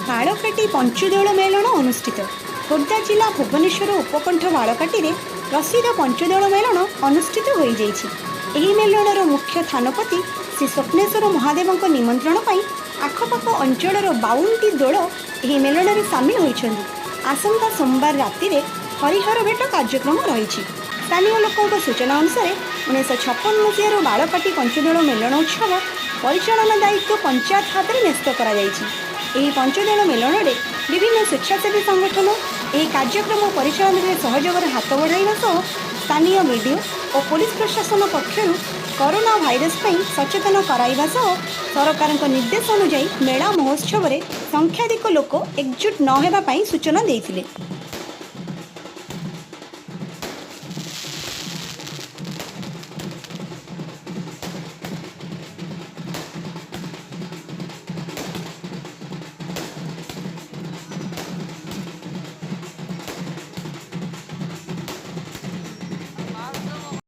ବାଳକାଟି ପଞ୍ଚଦୋଳ ମେଲଣ ଅନୁଷ୍ଠିତ। ଖୋର୍ଦ୍ଧା ଜିଲ୍ଲା ଭୁବନେଶ୍ୱର ଉପକଣ୍ଠ ବାଳକାଟି ପ୍ରସିଦ୍ଧ ପଞ୍ଚଦୋଳ ମେଲଣ ଅନୁଷ୍ଠିତ ହୋଇଯାଇଛି। ଏହି ମେଲଣର ମୁଖ୍ୟ ଥାନପତି ଶ୍ରୀ ସ୍ୱପ୍ନେଶ୍ୱର ମହାଦେବଙ୍କ ନିମନ୍ତ୍ରଣ ପାଇଁ ଆଖପାଖ ଅଞ୍ଚଳର 52ଟି ଦୋଳ ଏହି ମେଲଣରେ ସାମିଲ ହୋଇଛନ୍ତି। ଆସନ୍ତା ସୋମବାର ରାତିରେ ହରିହର ଭେଟ କାର୍ଯ୍ୟକ୍ରମ ରହିଛି। ସ୍ଥାନୀୟ ଲୋକଙ୍କ ସୂଚନା ଅନୁସାରେ 1956 ମସିହାରୁ ବାଳକାଟି ପଞ୍ଚଦୋଳ ମେଲଣ ଉତ୍ସବ ପରିଚାଳନା ଦାୟିତ୍ୱ ପଞ୍ଚାୟତ ହାତରେ ନ୍ୟସ୍ତ କରାଯାଇଛି। ଏହି ପଞ୍ଚଦୋଳ ମେଲଣରେ ବିଭିନ୍ନ ସ୍ୱେଚ୍ଛାସେବୀ ସଂଗଠନ ଏହି କାର୍ଯ୍ୟକ୍ରମ ପରିଚାଳନାରେ ସହଯୋଗର ହାତ ବଢ଼ାଇବା ସହ ସ୍ଥାନୀୟ ବିଡିଓ ଓ ପୋଲିସ ପ୍ରଶାସନ ପକ୍ଷରୁ କରୋନା ଭାଇରସ ପାଇଁ ସଚେତନ କରାଇବା ସହ ସରକାରଙ୍କ ନିର୍ଦ୍ଦେଶ ଅନୁଯାୟୀ ମେଳା ମହୋତ୍ସବରେ ସଂଖ୍ୟାଧିକ ଲୋକ ଏକଜୁଟ ନ ହେବା ପାଇଁ ସୂଚନା ଦେଇଥିଲେ।